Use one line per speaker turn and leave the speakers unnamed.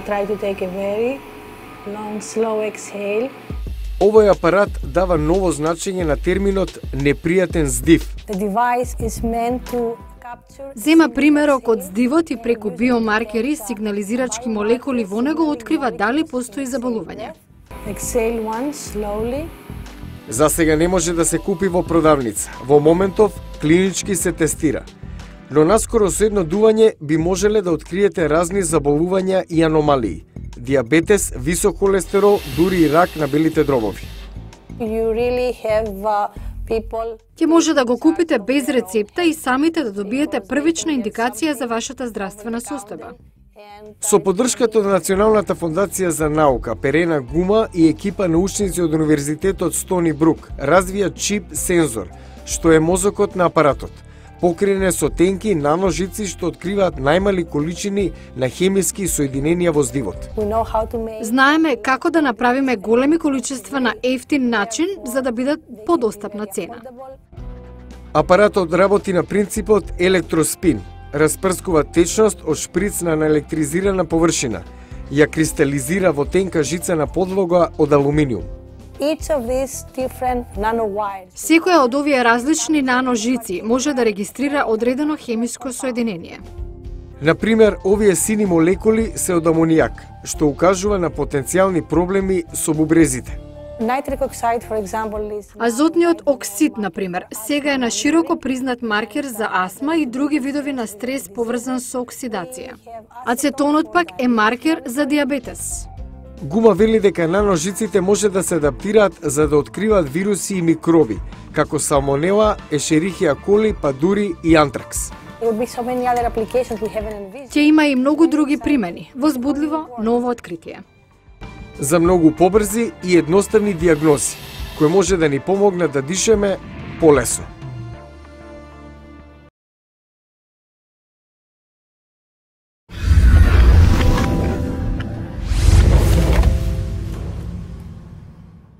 try to take a very long, slow exhale.
Овој апарат дава ново значење на терминот непријатен здив.
The device is meant to capture...
Зема примерок од здивот и преку биомаркери, сигнализирачки молекули во него открива дали постои заболување.
Exhale once, slowly.
За сега не може да се купи во продавница. Во моментов клинички се тестира. Но наскоро со едно дување би можеле да откриете разни заболувања и аномалии. Диабетес, висок холестерол, дури и рак на белите дробови.
You really have people...
Ќе може да го купите без рецепта и самите да добиете првична индикација за вашата здравствена состојба.
Со поддршката од Националната фондација за наука, Перена Гума и екипа научници од Универзитетот Стони Брук развија чип сензор, што е мозокот на апаратот. Покриене со тенки наножици што откриваат најмали количини на хемиски соединенија во здивот.
Знаеме како да направиме големи количества на ефтин начин за да бидат подостапна цена.
Апаратот работи на принципот електроспин. Распрскува течност од шприц на наелектризирана површина. Ја кристализира во тенка жица на подлога од алуминиум.
Секоја од овие различни наножици може да регистрира одредено хемиско соединение.
Например, овие сини молекули се од амонијак, што укажува на потенцијални проблеми со бубрезите.
Азотниот оксид, например, сега е на широко признат маркер за астма и други видови на стрес поврзан со оксидација. Ацетонот пак е маркер за диабетес.
Гума вели дека наножиците може да се адаптираат за да откриваат вируси и микроби, како салмонела, ешерихија коли, па дури и антракс.
Ќе има и многу други примени. Возбудливо ново откритие.
За многу побрзи и едноставни диагнози, кои може да ни помогнат да дишеме полесно.